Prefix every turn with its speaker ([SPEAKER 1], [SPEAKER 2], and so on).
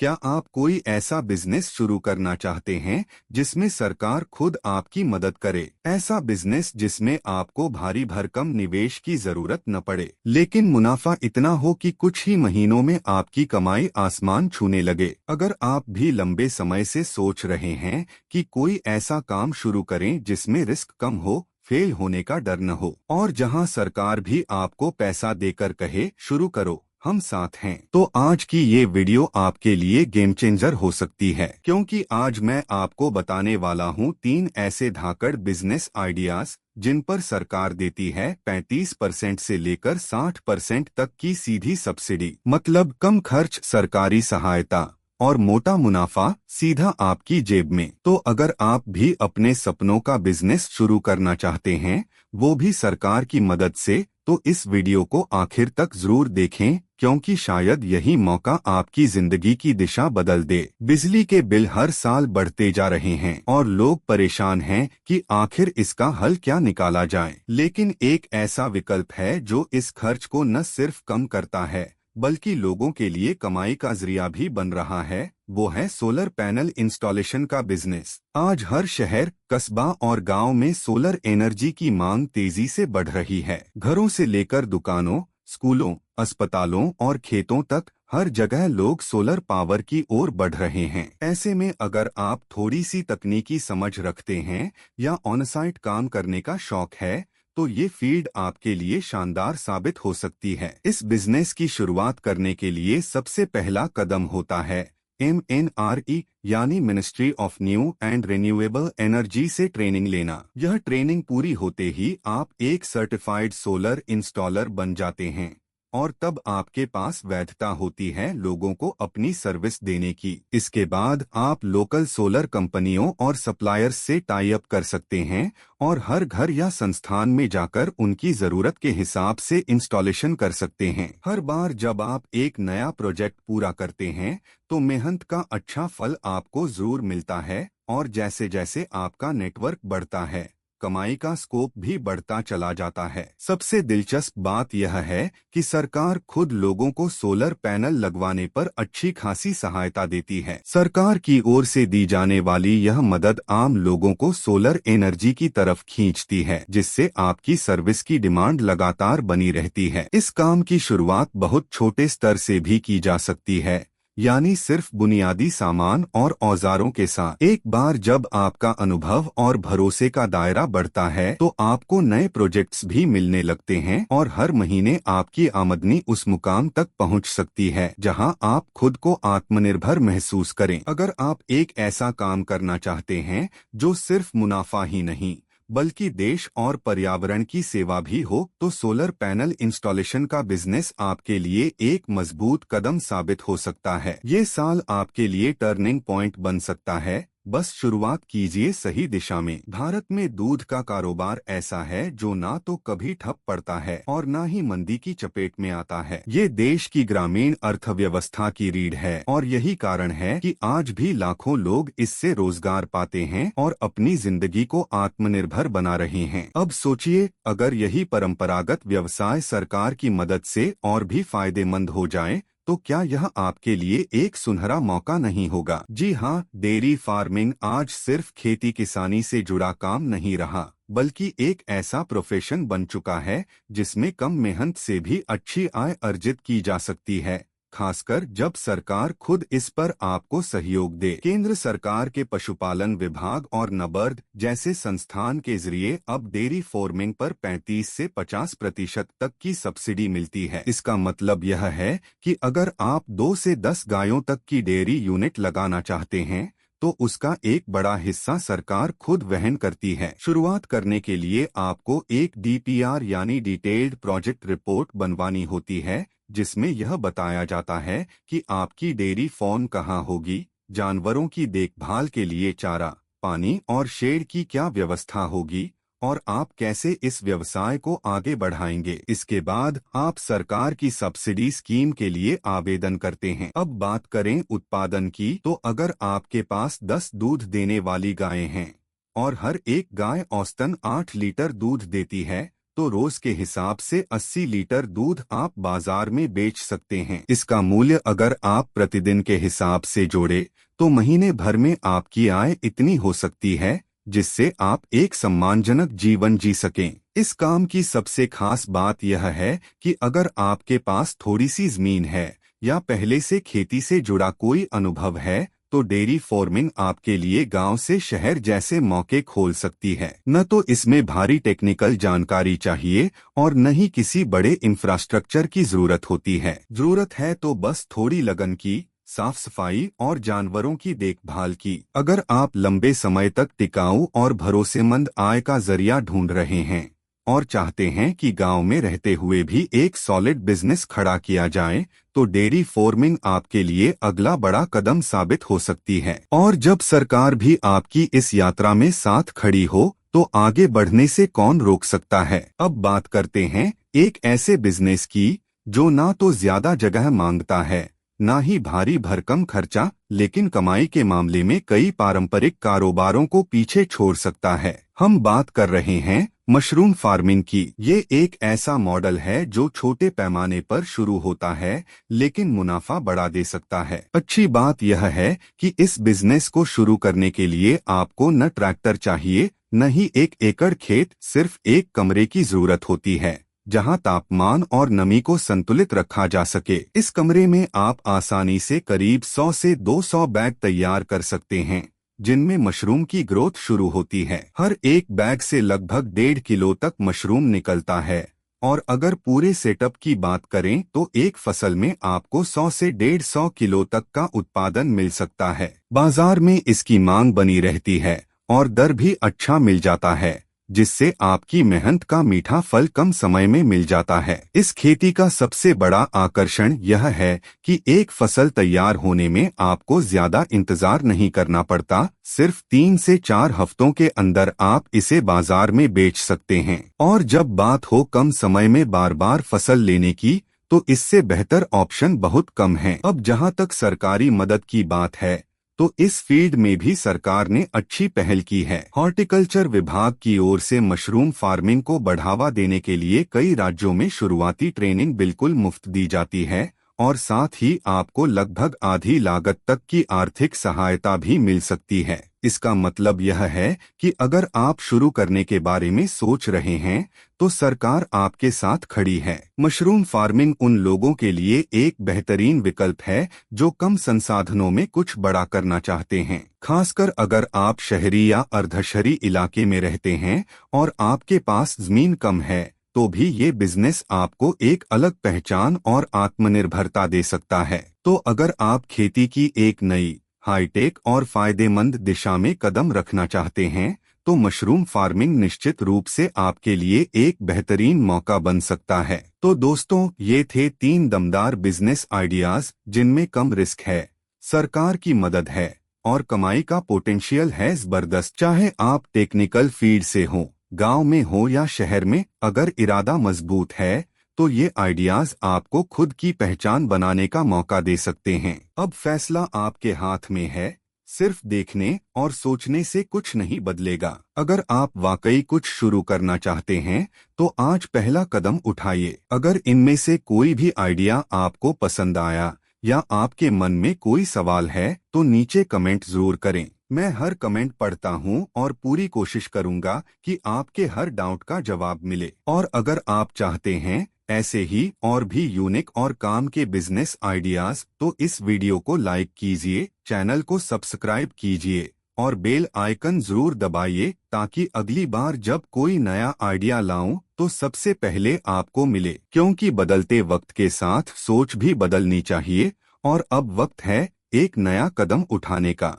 [SPEAKER 1] क्या आप कोई ऐसा बिजनेस शुरू करना चाहते हैं जिसमें सरकार खुद आपकी मदद करे? ऐसा बिजनेस जिसमें आपको भारी भरकम निवेश की जरूरत न पड़े, लेकिन मुनाफा इतना हो कि कुछ ही महीनों में आपकी कमाई आसमान छूने लगे। अगर आप भी लंबे समय से सोच रहे हैं कि कोई ऐसा काम शुरू करें जिसमें रिस्क कम हो, फेल होने का डर न हो और जहां सरकार भी आपको पैसा देकर कहे शुरू करो, हम साथ हैं, तो आज की ये वीडियो आपके लिए गेम चेंजर हो सकती है, क्योंकि आज मैं आपको बताने वाला हूँ 3 ऐसे धाकड़ बिजनेस आइडियाज जिन पर सरकार देती है 35% से लेकर 60% तक की सीधी सब्सिडी, मतलब कम खर्च, सरकारी सहायता और मोटा मुनाफा सीधा आपकी जेब में। तो अगर आप भी अपने सपनों का बिजनेस शुरू करना चाहते हैं, वो भी सरकार की मदद से, तो इस वीडियो को आखिर तक जरूर देखें, क्योंकि शायद यही मौका आपकी जिंदगी की दिशा बदल दे। बिजली के बिल हर साल बढ़ते जा रहे हैं और लोग परेशान हैं कि आखिर इसका हल क्या निकाला जाए। लेकिन एक ऐसा विकल्प है जो इस खर्च को न सिर्फ कम करता है बल्कि लोगों के लिए कमाई का जरिया भी बन रहा है। वो है सोलर पैनल इंस्टॉलेशन का बिजनेस। आज हर शहर, कस्बा और गांव में सोलर एनर्जी की मांग तेजी से बढ़ रही है। घरों से लेकर दुकानों, स्कूलों, अस्पतालों और खेतों तक हर जगह लोग सोलर पावर की ओर बढ़ रहे हैं। ऐसे में अगर आप थोड़ी सी तकनीकी समझ रखते हैं या ऑनसाइट काम करने का शौक है, तो ये फील्ड आपके लिए शानदार साबित हो सकती है। इस बिजनेस की शुरुआत करने के लिए सबसे पहला कदम होता है MNRE यानी ministry of new and renewable energy से ट्रेनिंग लेना। यह ट्रेनिंग पूरी होते ही आप एक सर्टिफाइड सोलर इंस्टॉलर बन जाते हैं और तब आपके पास वैधता होती है लोगों को अपनी सर्विस देने की। इसके बाद आप लोकल सोलर कंपनियों और सप्लायर्स से टाई अप कर सकते हैं और हर घर या संस्थान में जाकर उनकी जरूरत के हिसाब से इंस्टॉलेशन कर सकते हैं। हर बार जब आप एक नया प्रोजेक्ट पूरा करते हैं तो मेहनत का अच्छा फल आपको जरूर मिलता है और जैसे जैसे आपका नेटवर्क बढ़ता है, कमाई का स्कोप भी बढ़ता चला जाता है। सबसे दिलचस्प बात यह है कि सरकार खुद लोगों को सोलर पैनल लगवाने पर अच्छी खासी सहायता देती है। सरकार की ओर से दी जाने वाली यह मदद आम लोगों को सोलर एनर्जी की तरफ खींचती है, जिससे आपकी सर्विस की डिमांड लगातार बनी रहती है। इस काम की शुरुआत बहुत छोटे स्तर से भी की जा सकती है, यानी सिर्फ बुनियादी सामान और औजारों के साथ। एक बार जब आपका अनुभव और भरोसे का दायरा बढ़ता है तो आपको नए प्रोजेक्ट्स भी मिलने लगते हैं और हर महीने आपकी आमदनी उस मुकाम तक पहुंच सकती है जहां आप खुद को आत्मनिर्भर महसूस करें। अगर आप एक ऐसा काम करना चाहते हैं जो सिर्फ मुनाफा ही नहीं बल्कि देश और पर्यावरण की सेवा भी हो, तो सोलर पैनल इंस्टॉलेशन का बिजनेस आपके लिए एक मजबूत कदम साबित हो सकता है। ये साल आपके लिए टर्निंग पॉइंट बन सकता है। बस शुरुआत कीजिए सही दिशा में। भारत में दूध का कारोबार ऐसा है जो ना तो कभी ठप पड़ता है और ना ही मंदी की चपेट में आता है। ये देश की ग्रामीण अर्थव्यवस्था की रीढ़ है और यही कारण है कि आज भी लाखों लोग इससे रोजगार पाते हैं और अपनी जिंदगी को आत्मनिर्भर बना रहे हैं। अब सोचिए, अगर यही परंपरागत व्यवसाय सरकार की मदद से और भी फायदेमंद हो जाए, तो क्या यह आपके लिए एक सुनहरा मौका नहीं होगा? जी हाँ, डेयरी फार्मिंग आज सिर्फ खेती किसानी से जुड़ा काम नहीं रहा, बल्कि एक ऐसा प्रोफेशन बन चुका है जिसमें कम मेहनत से भी अच्छी आय अर्जित की जा सकती है, खासकर जब सरकार खुद इस पर आपको सहयोग दे। केंद्र सरकार के पशुपालन विभाग और नबार्ड जैसे संस्थान के जरिए अब डेयरी फार्मिंग पर 35 से 50% तक की सब्सिडी मिलती है। इसका मतलब यह है कि अगर आप 2 से 10 गायों तक की डेयरी यूनिट लगाना चाहते हैं तो उसका एक बड़ा हिस्सा सरकार खुद वहन करती है। शुरुआत करने के लिए आपको एक DPR यानी डिटेल्ड प्रोजेक्ट रिपोर्ट बनवानी होती है, जिसमें यह बताया जाता है कि आपकी डेयरी फार्म कहाँ होगी, जानवरों की देखभाल के लिए चारा, पानी और शेड की क्या व्यवस्था होगी और आप कैसे इस व्यवसाय को आगे बढ़ाएंगे। इसके बाद आप सरकार की सब्सिडी स्कीम के लिए आवेदन करते हैं। अब बात करें उत्पादन की, तो अगर आपके पास 10 दूध देने वाली गायें हैं और हर एक गाय औसतन 8 लीटर दूध देती है, तो रोज के हिसाब से 80 लीटर दूध आप बाजार में बेच सकते हैं। इसका मूल्य अगर आप प्रतिदिन के हिसाब से जोड़े तो महीने भर में आपकी आय इतनी हो सकती है जिससे आप एक सम्मानजनक जीवन जी सकें। इस काम की सबसे खास बात यह है कि अगर आपके पास थोड़ी सी जमीन है या पहले से खेती से जुड़ा कोई अनुभव है तो डेयरी फार्मिंग आपके लिए गांव से शहर जैसे मौके खोल सकती है। न तो इसमें भारी टेक्निकल जानकारी चाहिए और न ही किसी बड़े इंफ्रास्ट्रक्चर की जरूरत होती है। जरूरत है तो बस थोड़ी लगन की, साफ सफाई और जानवरों की देखभाल की। अगर आप लंबे समय तक टिकाऊ और भरोसेमंद आय का जरिया ढूंढ रहे हैं और चाहते हैं कि गांव में रहते हुए भी एक सॉलिड बिजनेस खड़ा किया जाए तो डेयरी फार्मिंग आपके लिए अगला बड़ा कदम साबित हो सकती है। और जब सरकार भी आपकी इस यात्रा में साथ खड़ी हो तो आगे बढ़ने से कौन रोक सकता है। अब बात करते हैं एक ऐसे बिजनेस की जो ना तो ज्यादा जगह मांगता है ना ही भारी भरकम खर्चा, लेकिन कमाई के मामले में कई पारंपरिक कारोबारों को पीछे छोड़ सकता है। हम बात कर रहे हैं मशरूम फार्मिंग की। ये एक ऐसा मॉडल है जो छोटे पैमाने पर शुरू होता है लेकिन मुनाफा बढ़ा दे सकता है। अच्छी बात यह है कि इस बिजनेस को शुरू करने के लिए आपको न ट्रैक्टर चाहिए न ही 1 एकड़ खेत, सिर्फ एक कमरे की जरूरत होती है जहां तापमान और नमी को संतुलित रखा जा सके। इस कमरे में आप आसानी से करीब 100 से 200 बैग तैयार कर सकते हैं जिनमें मशरूम की ग्रोथ शुरू होती है। हर एक बैग से लगभग 1.5 किलो तक मशरूम निकलता है और अगर पूरे सेटअप की बात करें तो एक फसल में आपको 100 से 150 किलो तक का उत्पादन मिल सकता है। बाजार में इसकी मांग बनी रहती है और दर भी अच्छा मिल जाता है जिससे आपकी मेहनत का मीठा फल कम समय में मिल जाता है। इस खेती का सबसे बड़ा आकर्षण यह है कि एक फसल तैयार होने में आपको ज्यादा इंतजार नहीं करना पड़ता। सिर्फ 3 से 4 हफ्तों के अंदर आप इसे बाजार में बेच सकते हैं। और जब बात हो कम समय में बार बार फसल लेने की तो इससे बेहतर ऑप्शन बहुत कम है। अब जहां तक सरकारी मदद की बात है तो इस फील्ड में भी सरकार ने अच्छी पहल की है। हॉर्टिकल्चर विभाग की ओर से मशरूम फार्मिंग को बढ़ावा देने के लिए कई राज्यों में शुरुआती ट्रेनिंग बिल्कुल मुफ्त दी जाती है और साथ ही आपको लगभग आधी लागत तक की आर्थिक सहायता भी मिल सकती है। इसका मतलब यह है कि अगर आप शुरू करने के बारे में सोच रहे हैं तो सरकार आपके साथ खड़ी है। मशरूम फार्मिंग उन लोगों के लिए एक बेहतरीन विकल्प है जो कम संसाधनों में कुछ बड़ा करना चाहते हैं। खासकर अगर आप शहरी या अर्धशहरी इलाके में रहते हैं और आपके पास जमीन कम है तो भी ये बिजनेस आपको एक अलग पहचान और आत्मनिर्भरता दे सकता है। तो अगर आप खेती की एक नई, हाईटेक और फायदेमंद दिशा में कदम रखना चाहते हैं तो मशरूम फार्मिंग निश्चित रूप से आपके लिए एक बेहतरीन मौका बन सकता है। तो दोस्तों, ये थे 3 दमदार बिजनेस आइडियाज जिनमें कम रिस्क है, सरकार की मदद है और कमाई का पोटेंशियल है जबरदस्त। चाहे आप टेक्निकल फील्ड से हो, गांव में हो या शहर में, अगर इरादा मजबूत है तो ये आइडियाज आपको खुद की पहचान बनाने का मौका दे सकते हैं। अब फैसला आपके हाथ में है, सिर्फ देखने और सोचने से कुछ नहीं बदलेगा। अगर आप वाकई कुछ शुरू करना चाहते हैं तो आज पहला कदम उठाइए। अगर इनमें से कोई भी आइडिया आपको पसंद आया या आपके मन में कोई सवाल है तो नीचे कमेंट जरूर करें। मैं हर कमेंट पढ़ता हूं और पूरी कोशिश करूंगा कि आपके हर डाउट का जवाब मिले। और अगर आप चाहते हैं ऐसे ही और भी यूनिक और काम के बिजनेस आइडियाज तो इस वीडियो को लाइक कीजिए, चैनल को सब्सक्राइब कीजिए और बेल आइकन जरूर दबाइए ताकि अगली बार जब कोई नया आइडिया लाऊं तो सबसे पहले आपको मिले। क्योंकि बदलते वक्त के साथ सोच भी बदलनी चाहिए और अब वक्त है एक नया कदम उठाने का।